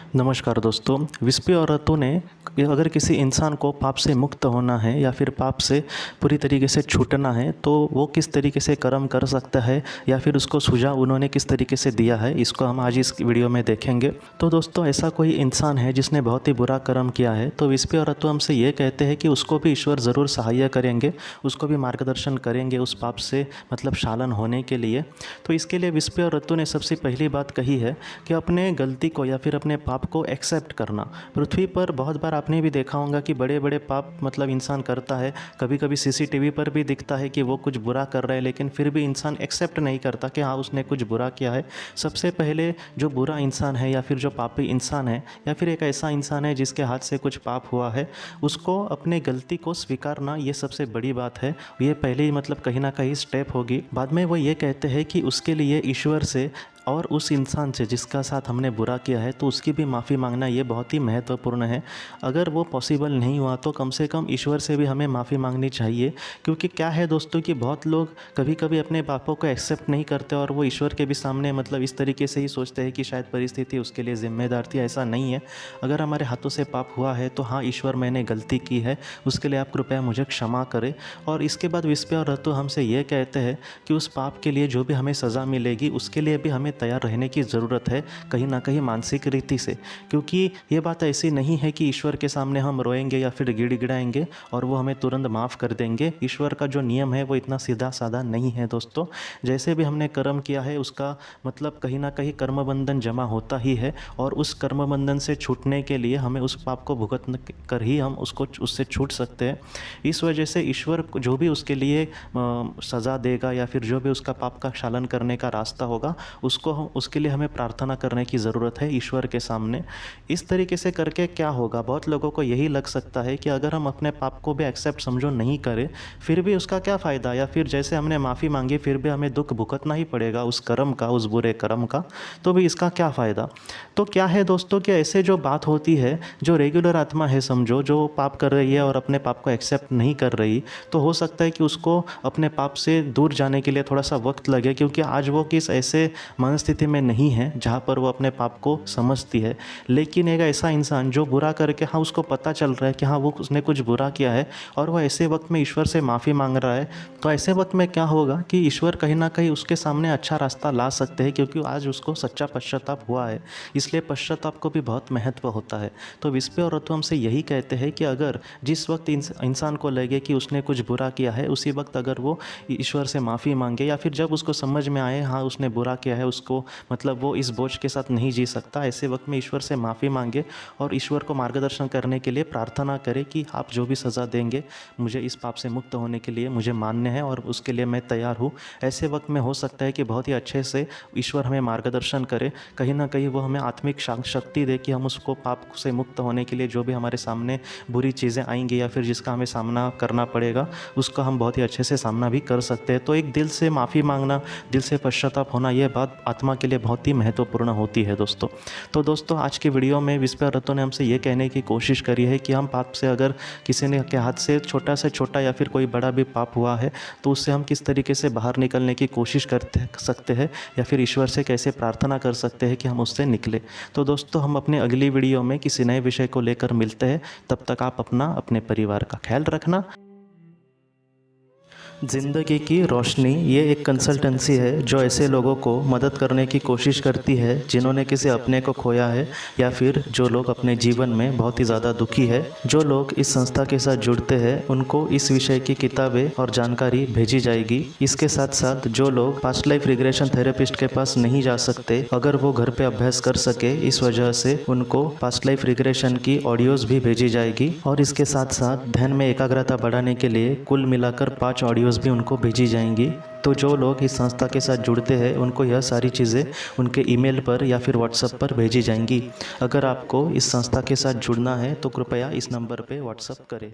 नमस्कार दोस्तों। विस्पी और रत्तू ने अगर किसी इंसान को पाप से मुक्त होना है या फिर पाप से पूरी तरीके से छूटना है तो वो किस तरीके से कर्म कर सकता है या फिर उसको सुझाव उन्होंने किस तरीके से दिया है, इसको हम आज इस वीडियो में देखेंगे। तो दोस्तों, ऐसा कोई इंसान है जिसने बहुत ही बुरा कर्म किया है तो विस्पी और रत्तू हमसे ये कहते हैं कि उसको भी ईश्वर ज़रूर सहायता करेंगे, उसको भी मार्गदर्शन करेंगे उस पाप से मतलब शालन होने के लिए। तो इसके लिए विस्पी और रत्तू ने सबसे पहली बात कही है कि अपने गलती को या फिर अपने पाप को एक्सेप्ट करना। पृथ्वी पर बहुत बार आपने भी देखा होगा कि बड़े बड़े पाप मतलब इंसान करता है, कभी कभी सीसीटीवी पर भी दिखता है कि वो कुछ बुरा कर रहा है, लेकिन फिर भी इंसान एक्सेप्ट नहीं करता कि हाँ उसने कुछ बुरा किया है। सबसे पहले जो बुरा इंसान है या फिर जो पापी इंसान है या फिर एक ऐसा इंसान है जिसके हाथ से कुछ पाप हुआ है, उसको अपने गलती को स्वीकारना ये सबसे बड़ी बात है। ये पहले ही मतलब कहीं ना कहीं स्टेप होगी। बाद में वो ये कहते हैं कि उसके लिए ईश्वर से और उस इंसान से जिसका साथ हमने बुरा किया है तो उसकी भी माफ़ी मांगना ये बहुत ही महत्वपूर्ण है। अगर वो पॉसिबल नहीं हुआ तो कम से कम ईश्वर से भी हमें माफ़ी मांगनी चाहिए, क्योंकि क्या है दोस्तों कि बहुत लोग कभी कभी अपने पापों को एक्सेप्ट नहीं करते और वो ईश्वर के भी सामने मतलब इस तरीके से ही सोचते हैं कि शायद परिस्थिति उसके लिए ज़िम्मेदार थी। ऐसा नहीं है। अगर हमारे हाथों से पाप हुआ है तो हाँ ईश्वर मैंने गलती की है, उसके लिए आप कृपया मुझे क्षमा करें। और इसके बाद विस्पी और रत्तू हमसे ये कहते हैं कि उस पाप के लिए जो भी हमें सज़ा मिलेगी उसके लिए भी हमें तैयार रहने की ज़रूरत है, कहीं ना कहीं मानसिक रीति से। क्योंकि ये बात ऐसी नहीं है कि ईश्वर के सामने हम रोएंगे या फिर गिड़गिड़ाएंगे और वो हमें तुरंत माफ़ कर देंगे। ईश्वर का जो नियम है वो इतना सीधा साधा नहीं है दोस्तों। जैसे भी हमने कर्म किया है उसका मतलब कहीं ना कहीं कर्म बंधन जमा होता ही है, और उस कर्म बंधन से छूटने के लिए हमें उस पाप को भुगत कर ही हम उससे छूट सकते हैं। इस वजह से ईश्वर जो भी उसके लिए सज़ा देगा या फिर जो भी उसका पाप का क्षालन करने का रास्ता होगा उसके लिए हमें प्रार्थना करने की ज़रूरत है ईश्वर के सामने। इस तरीके से करके क्या होगा, बहुत लोगों को यही लग सकता है कि अगर हम अपने पाप को भी एक्सेप्ट समझो नहीं करें फिर भी उसका क्या फ़ायदा, या फिर जैसे हमने माफ़ी मांगी फिर भी हमें दुख भुगतना ही पड़ेगा उस कर्म का, उस बुरे कर्म का, तो भी इसका क्या फ़ायदा। तो क्या है दोस्तों कि ऐसे जो बात होती है, जो रेगुलर आत्मा है समझो, जो पाप कर रही है और अपने पाप को एक्सेप्ट नहीं कर रही, तो हो सकता है कि उसको अपने पाप से दूर जाने के लिए थोड़ा सा वक्त लगे, क्योंकि आज वो किस ऐसे मनस्थिति में नहीं है जहाँ पर वो अपने पाप को समझती है। लेकिन एक ऐसा इंसान जो बुरा करके हाँ उसको पता चल रहा है कि हाँ वो उसने कुछ बुरा किया है और वो ऐसे वक्त में ईश्वर से माफ़ी मांग रहा है, तो ऐसे वक्त में क्या होगा कि ईश्वर कहीं ना कहीं उसके सामने अच्छा रास्ता ला सकते हैं, क्योंकि आज उसको सच्चा पश्चाताप हुआ है। इसलिए पश्चाताप को भी बहुत महत्व होता है। तो विस्पी और रत्तू हमसे यही कहते हैं कि अगर जिस वक्त इंसान को लगे कि उसने कुछ बुरा किया है उसी वक्त अगर वो ईश्वर से माफ़ी मांगे, या फिर जब उसको समझ में आए हाँ उसने बुरा किया है, उसको मतलब वो इस बोझ के साथ नहीं जी सकता, ऐसे वक्त में ईश्वर से माफ़ी मांगे और ईश्वर को मार्गदर्शन करने के लिए प्रार्थना करें कि आप जो भी सज़ा देंगे मुझे इस पाप से मुक्त होने के लिए मुझे मान्य है और उसके लिए मैं तैयार हूँ। ऐसे वक्त में हो सकता है कि बहुत ही अच्छे से ईश्वर हमें मार्गदर्शन करे, कहीं ना कहीं वो हमें आत्मिक शक्ति दे कि हम उसको पाप से मुक्त होने के लिए जो भी हमारे सामने बुरी चीज़ें आएंगी या फिर जिसका हमें सामना करना पड़ेगा उसका हम बहुत ही अच्छे से सामना भी कर सकते हैं। तो एक दिल से माफ़ी मांगना, दिल से पश्चाताप होना, यह बात आत्मा के लिए बहुत ही महत्वपूर्ण होती है दोस्तों। तो दोस्तों, आज की वीडियो में विस्पी और रत्तू ने हमसे ये कहने की कोशिश करी है कि हम पाप से अगर किसी ने के हाथ से छोटा या फिर कोई बड़ा भी पाप हुआ है तो उससे हम किस तरीके से बाहर निकलने की कोशिश कर सकते हैं या फिर ईश्वर से कैसे प्रार्थना कर सकते हैं कि हम उससे निकले। तो दोस्तों, हम अपने अगली वीडियो में किसी नए विषय को लेकर मिलते हैं। तब तक आप अपने परिवार का ख्याल रखना। ज़िंदगी की रोशनी ये एक कंसल्टेंसी है जो ऐसे लोगों को मदद करने की कोशिश करती है जिन्होंने किसी अपने को खोया है या फिर जो लोग अपने जीवन में बहुत ही ज़्यादा दुखी है। जो लोग इस संस्था के साथ जुड़ते हैं उनको इस विषय की किताबें और जानकारी भेजी जाएगी। इसके साथ साथ जो लोग पास्ट लाइफ रिग्रेशन थेरेपिस्ट के पास नहीं जा सकते, अगर वो घर पे अभ्यास कर सके, इस वजह से उनको पास्ट लाइफ रिग्रेशन की ऑडियोज़ भी भेजी जाएगी। और इसके साथ साथ ध्यान में एकाग्रता बढ़ाने के लिए कुल मिलाकर 5 ऑडियोज़ भी उनको भेजी जाएंगी। तो जो लोग इस संस्था के साथ जुड़ते हैं उनको यह सारी चीज़ें उनके ईमेल पर या फिर व्हाट्सएप पर भेजी जाएंगी। अगर आपको इस संस्था के साथ जुड़ना है तो कृपया इस नंबर पे व्हाट्सएप करें।